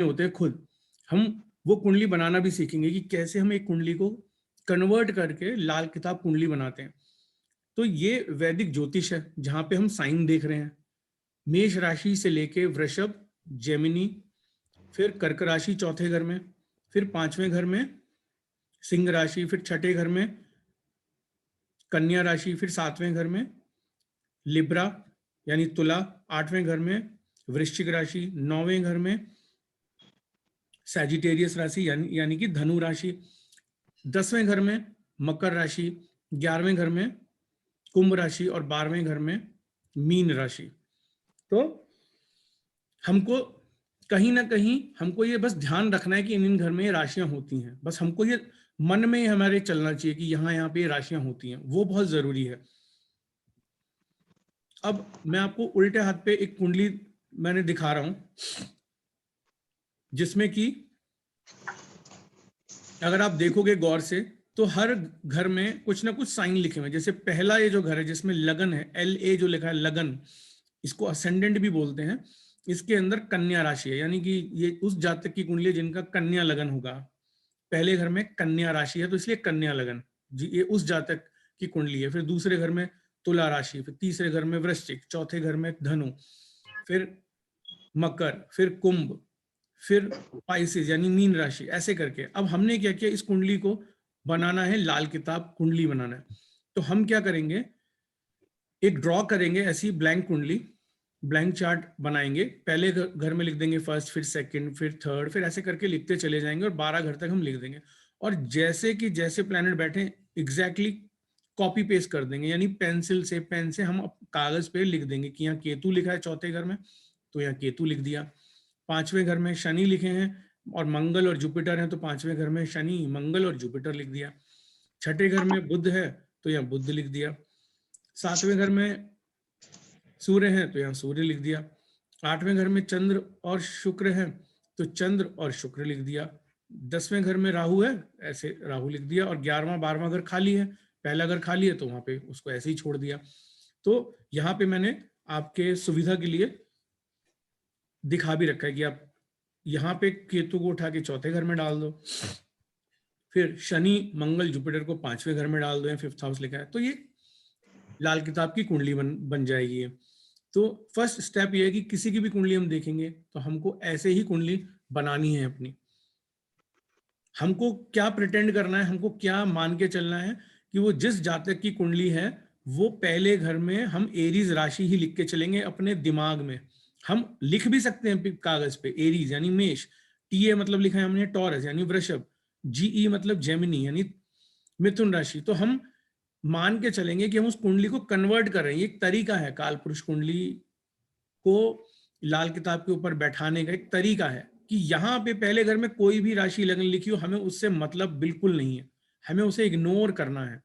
होते हैं खुद, हम वो कुंडली बनाना भी सीखेंगे कि कैसे हम एक कुंडली को कन्वर्ट करके लाल किताब कुंडली बनाते हैं। तो ये वैदिक ज्योतिष है जहां पे हम साइन देख रहे हैं। मेष राशि से लेके वृषभ, जेमिनी, फिर कर्क राशि चौथे घर में, फिर पांचवें घर में सिंह राशि, फिर छठे घर में कन्या राशि, फिर सातवें घर में लिब्रा यानी तुला, आठवें घर में वृश्चिक राशि, नौवें घर में सैजिटेरियस राशि यानी कि धनु राशि, 10वें घर में मकर राशि, 11वें घर में कुंभ राशि और 12वें घर में मीन राशि। तो हमको कहीं ना कहीं हमको ये बस ध्यान रखना है कि इन घर में ये राशियां होती हैं। बस हमको ये मन में हमारे चलना चाहिए कि यहाँ पे ये राशियां होती हैं, वो बहुत जरूरी है। अब मैं आपको उल्टे हाथ पे एक कुंडली मैंने दिखा रहा हूं, जिसमें कि अगर आप देखोगे गौर से तो हर घर में कुछ ना कुछ साइन लिखे हुए हैं। जैसे पहला ये जो घर है जिसमें लगन है, LA जो लिखा है लगन, इसको असेंडेंट भी बोलते हैं। इसके अंदर कन्या राशि है, यानी कि ये उस जातक की कुंडली है जिनका कन्या लगन होगा। पहले घर में कन्या राशि है तो इसलिए कन्या लगन जी, ये उस जातक की कुंडली है। फिर दूसरे घर में तुला राशि, फिर तीसरे घर में वृश्चिक, चौथे घर में धनु, फिर मकर, फिर कुंभ, फिर पाइसेस यानी मीन राशि, ऐसे करके। अब हमने क्या किया, इस कुंडली को बनाना है लाल किताब कुंडली बनाना है। तो हम क्या करेंगे, एक ड्रॉ करेंगे ऐसी ब्लैंक कुंडली, ब्लैंक चार्ट बनाएंगे। पहले घर में लिख देंगे फर्स्ट, फिर सेकंड, फिर थर्ड, फिर ऐसे करके लिखते चले जाएंगे और 12 घर तक हम लिख देंगे। और जैसे कि जैसे प्लैनेट बैठे एग्जैक्टली कॉपी पेस्ट कर देंगे, यानी पेंसिल से, पेन से हम कागज पे लिख देंगे कि यहाँ केतु लिखा है चौथे घर में, तो यहाँ केतु लिख दिया। पांचवें घर में शनि लिखे हैं और मंगल और जुपिटर हैं, तो पांचवें घर में शनि, मंगल और जुपिटर लिख दिया। छठे घर में बुध है तो यहाँ बुध लिख दिया। सातवें घर में सूर्य है तो यहाँ सूर्य लिख दिया। आठवें घर में चंद्र और शुक्र है तो चंद्र और शुक्र लिख दिया। 10वें घर में राहु है, ऐसे राहु लिख दिया। और 11वां 12वां घर खाली है, पहला घर खाली है तो वहां पे उसको ऐसे ही छोड़ दिया। तो यहाँ पे मैंने आपके सुविधा के लिए दिखा भी रखा है कि आप यहाँ पे केतु को उठा के चौथे घर में डाल दो, फिर शनि मंगल जुपिटर को पांचवें घर में डाल दो, 5th हाउस लिखा है, तो ये लाल किताब की कुंडली बन जाएगी। तो फर्स्ट स्टेप ये है कि किसी की भी कुंडली हम देखेंगे तो हमको ऐसे ही कुंडली बनानी है अपनी। हमको क्या प्रिटेंड करना है, हमको क्या मान के चलना है कि वो जिस जातक की कुंडली है वो पहले घर में हम एरीज राशि ही लिख के चलेंगे अपने दिमाग में। हम लिख भी सकते हैं कागज पे एरीज यानी मेष, टीए मतलब लिखा है हमने टॉरस यानी वृषभ, जीई मतलब जेमिनी यानी मिथुन राशि। तो हम मान के चलेंगे कि हम उस कुंडली को कन्वर्ट कर रहे हैं। एक तरीका है, काल पुरुष कुंडली को लाल किताब के ऊपर बैठाने का एक तरीका है कि यहाँ पे पहले घर में कोई भी राशि लगन लिखी हो, हमें उससे मतलब बिल्कुल नहीं है, हमें उसे इग्नोर करना है।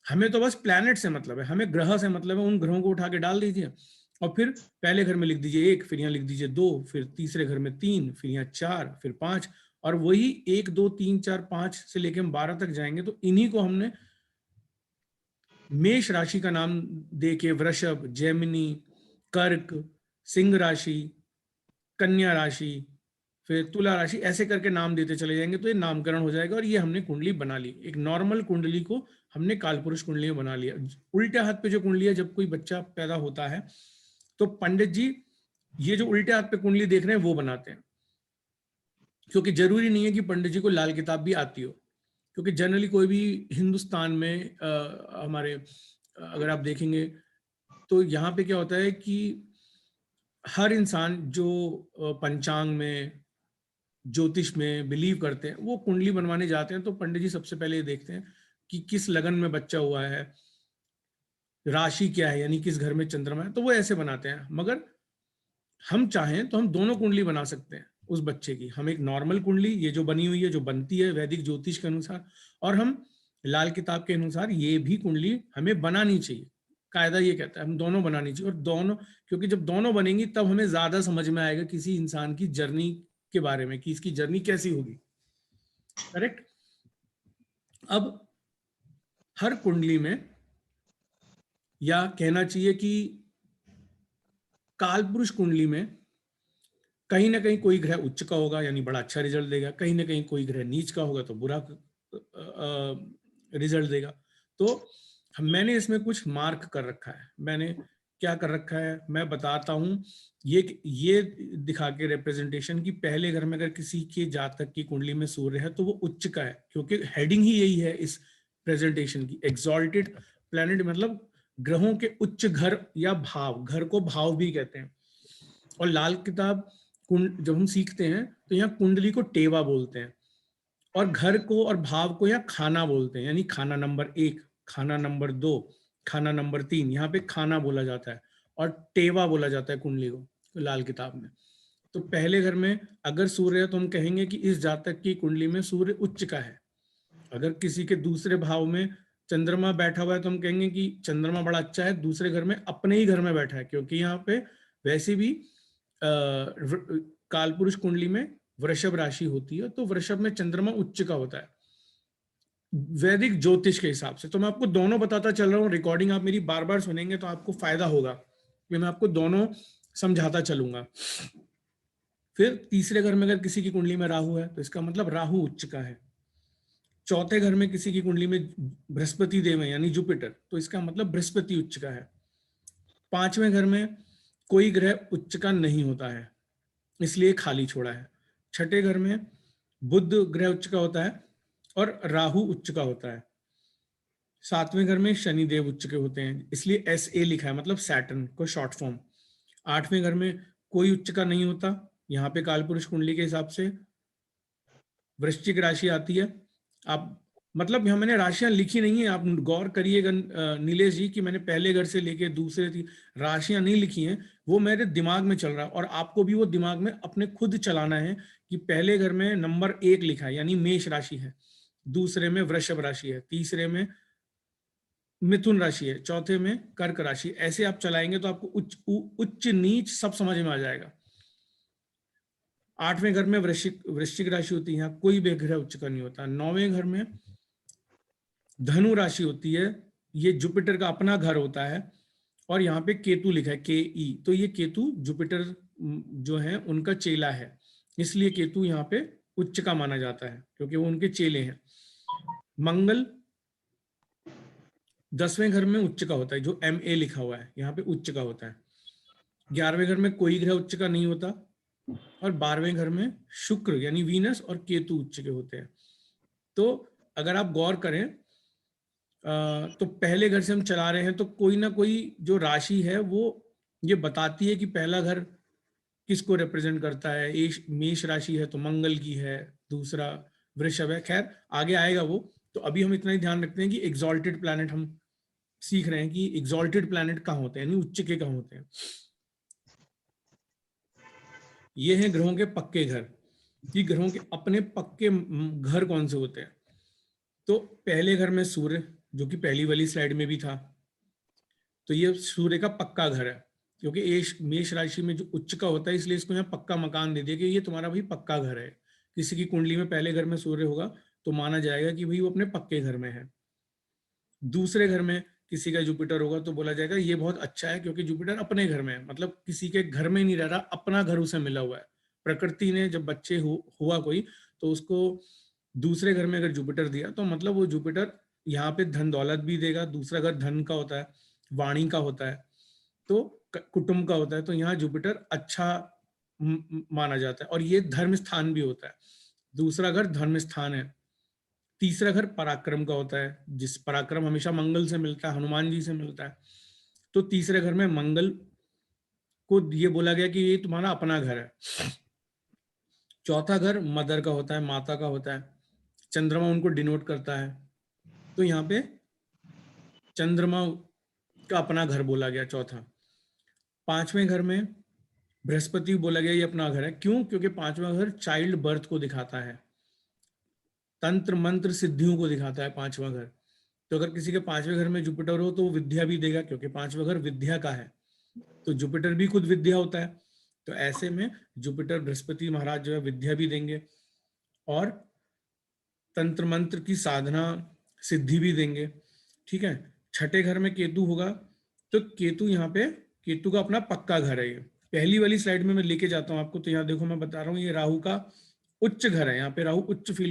हमें तो बस प्लैनेट से मतलब है, हमें ग्रह से मतलब है। उन ग्रहों को उठा के डाल दीजिए और फिर पहले घर में लिख दीजिए 1, फिर यहाँ लिख दीजिए 2, फिर तीसरे घर में 3, फिर यहाँ 4, फिर 5, और वही 1 2 3 4 5 से लेके हम 12 तक जाएंगे। तो इन्हीं को हमने मेष राशि का नाम देके वृषभ, जेमिनी, कर्क, सिंह राशि, कन्या राशि, फिर तुला राशि, ऐसे करके नाम देते चले जाएंगे तो ये नामकरण हो जाएगा और ये हमने कुंडली बना ली। एक नॉर्मल कुंडली को हमने कालपुरुष कुंडली में बना लिया। उल्टे हाथ पे जो कुंडली है, जब कोई बच्चा पैदा होता है तो पंडित जी ये जो उल्टे हाथ पे कुंडली देख रहे हैं वो बनाते हैं, क्योंकि जरूरी नहीं है कि पंडित जी को लाल किताब भी आती हो। क्योंकि जनरली कोई भी हिंदुस्तान में हमारे अगर आप देखेंगे तो यहाँ पे क्या होता है कि हर इंसान जो पंचांग में, ज्योतिष में बिलीव करते हैं, वो कुंडली बनवाने जाते हैं तो पंडित जी सबसे पहले ये देखते हैं कि किस लगन में बच्चा हुआ है, राशि क्या है यानी किस घर में चंद्रमा है, तो वो ऐसे बनाते हैं। मगर हम चाहें तो हम दोनों कुंडली बना सकते हैं उस बच्चे की। हम एक नॉर्मल कुंडली, ये जो बनी हुई है, जो बनती है वैदिक ज्योतिष के अनुसार, और हम लाल किताब के अनुसार ये भी कुंडली हमें बनानी चाहिए। कायदा ये कहता है हम दोनों बनानी चाहिए। और दोनों, क्योंकि जब दोनों बनेंगी तब हमें ज्यादा समझ में आएगा किसी इंसान की जर्नी के बारे में कि इसकी जर्नी कैसी होगी। करेक्ट। अब हर कुंडली में, या कहना चाहिए कि कालपुरुष कुंडली में कहीं ना कहीं कोई ग्रह उच्च का होगा यानी बड़ा अच्छा रिजल्ट देगा, कहीं ना कहीं कोई ग्रह नीच का होगा तो बुरा रिजल्ट देगा। तो मैंने इसमें कुछ मार्क कर रखा है। मैंने क्या कर रखा है मैं बताता हूँ। ये दिखा के रिप्रेजेंटेशन की पहले घर में अगर किसी के जातक की कुंडली में सूर्य है तो वो उच्च का है, क्योंकि हेडिंग ही यही है इस प्रेजेंटेशन की, एक्सॉल्टेड प्लैनेट मतलब ग्रहों के उच्च घर या भाव, घर को भाव भी कहते हैं। और लाल किताब जब हम सीखते हैं तो यहाँ कुंडली को टेवा बोलते हैं, और घर को और भाव को यहाँ खाना बोलते हैं, यानी खाना नंबर 1, खाना नंबर 2, खाना नंबर 3, यहाँ पे खाना बोला जाता है और टेवा बोला जाता है कुंडली को लाल किताब में। तो पहले घर में अगर सूर्य है तो हम कहेंगे कि इस जातक की कुंडली में सूर्य उच्च का है। अगर किसी के दूसरे भाव में चंद्रमा बैठा हुआ है तो हम कहेंगे कि चंद्रमा बड़ा अच्छा है, दूसरे घर में अपने ही घर में बैठा है, क्योंकि यहाँ पे वैसे भी कालपुरुष कुंडली में वृषभ राशि होती है, तो वृषभ में चंद्रमा उच्च का होता है वैदिक ज्योतिष के हिसाब से। तो मैं आपको दोनों बताता चल रहा हूँ, रिकॉर्डिंग आप मेरी बार बार सुनेंगे तो आपको फायदा होगा कि मैं आपको दोनों समझाता चलूंगा। फिर तीसरे घर में अगर किसी की कुंडली में राहु है तो इसका मतलब राहु उच्च का है। चौथे घर में किसी की कुंडली में बृहस्पति देव है यानी जुपिटर, तो इसका मतलब बृहस्पति उच्च का है। पांचवें घर में कोई ग्रह उच्च का नहीं होता है, इसलिए खाली छोड़ा है। छठे घर में बुध ग्रह उच्च का होता है और राहु उच्च का होता है। सातवें घर में शनि देव उच्च के होते हैं, इसलिए SA लिखा है, मतलब सैटर्न को शॉर्ट फॉर्म। आठवें घर में कोई उच्च का नहीं होता, यहाँ पे कालपुरुष कुंडली के हिसाब से वृश्चिक राशि आती है। आप मतलब यहाँ मैंने राशियां लिखी नहीं है, आप गौर करिएगा नीलेश जी कि मैंने पहले घर से लेके दूसरे राशियां नहीं लिखी हैं, वो मेरे दिमाग में चल रहा है और आपको भी वो दिमाग में अपने खुद चलाना है कि पहले घर में नंबर 1 लिखा है यानी मेष राशि है, दूसरे में वृषभ राशि है, तीसरे में मिथुन राशि है, चौथे में कर्क राशि। ऐसे आप चलाएंगे तो आपको उच्च नीच सब समझ में आ जाएगा। आठवें घर में वृश्चिक राशि होती है, यहाँ कोई भी ग्रह उच्च का नहीं होता। नौवें घर में धनु राशि होती है, ये जुपिटर का अपना घर होता है और यहाँ पे केतु लिखा है KE, तो ये केतु जुपिटर जो है उनका चेला है, इसलिए केतु यहाँ पे उच्च का माना जाता है क्योंकि वो उनके चेले हैं। मंगल 10वें घर में उच्च का होता है, जो MA लिखा हुआ है यहाँ पे उच्च का होता है। 11वें घर में कोई ग्रह उच्च का नहीं होता और 12वें घर में शुक्र यानी वीनस और केतु उच्च के होते हैं। तो अगर आप गौर करें तो पहले घर से हम चला रहे हैं तो कोई ना कोई जो राशि है वो ये बताती है कि पहला घर किसको रिप्रेजेंट करता है। मेष राशि है तो मंगल की है, दूसरा वृषभ है, खैर आगे आएगा वो। तो अभी हम इतना ही ध्यान रखते हैं कि एग्जॉल्टेड प्लैनेट हम सीख रहे हैं कि एग्जॉल्टेड प्लैनेट कहाँ होते हैं यानी उच्च के कहाँ होते हैं। ये हैं ग्रहों के पक्के घर कि ग्रहों के अपने पक्के घर कौन से होते हैं। तो पहले घर में सूर्य, जो कि पहली वाली स्लाइड में भी था, तो ये सूर्य का पक्का घर है क्योंकि मेष राशि में जो उच्च का होता है इसलिए इसको यहाँ पक्का मकान दे दिया कि ये तुम्हारा भाई पक्का घर है। किसी की कुंडली में पहले घर में सूर्य होगा तो माना जाएगा कि भाई वो अपने पक्के घर में है। दूसरे घर में किसी का जुपिटर होगा तो बोला जाएगा ये बहुत अच्छा है क्योंकि जुपिटर अपने घर में है, मतलब किसी के घर में नहीं रह रहा, अपना घर उसे मिला हुआ है। प्रकृति ने जब बच्चे हुआ कोई तो उसको दूसरे घर में अगर जुपिटर दिया तो मतलब वो जुपिटर यहाँ पे धन दौलत भी देगा। दूसरा घर धन का होता है, वाणी का होता है, तो कुटुंब का होता है, तो यहाँ जुपिटर अच्छा माना जाता है और ये धर्म स्थान भी होता है। दूसरा घर धर्म स्थान है। तीसरा घर पराक्रम का होता है, जिस पराक्रम हमेशा मंगल से मिलता है, हनुमान जी से मिलता है, तो तीसरे घर में मंगल को ये बोला गया कि ये तुम्हारा अपना घर है। चौथा घर मदर का होता है, माता का होता है, चंद्रमा उनको डिनोट करता है, तो यहाँ पे चंद्रमा का अपना घर बोला गया चौथा। पांचवें घर में बृहस्पति बोला गया ये अपना घर है, क्यों? क्योंकि पांचवा घर चाइल्ड बर्थ को दिखाता है, तंत्र मंत्र सिद्धियों को दिखाता है पांचवा घर। तो अगर किसी के पांचवें घर में जुपिटर हो तो वो विद्या भी देगा क्योंकि पांचवा घर विद्या का है, तो जुपिटर भी खुद विद्या होता है। तो ऐसे में जुपिटर बृहस्पति महाराज जो है विद्या भी देंगे और तंत्र मंत्र की साधना सिद्धि भी देंगे। ठीक है। छठे घर में केतु होगा तो केतु यहाँ पे, केतु का अपना पक्का घर है ये, पहली वाली स्लाइड में मैं लेके जाता हूँ आपको, तो यहाँ देखो मैं बता रहा हूँ ये राहु का उच्च घर है, यहाँ पे राहु उच्च फील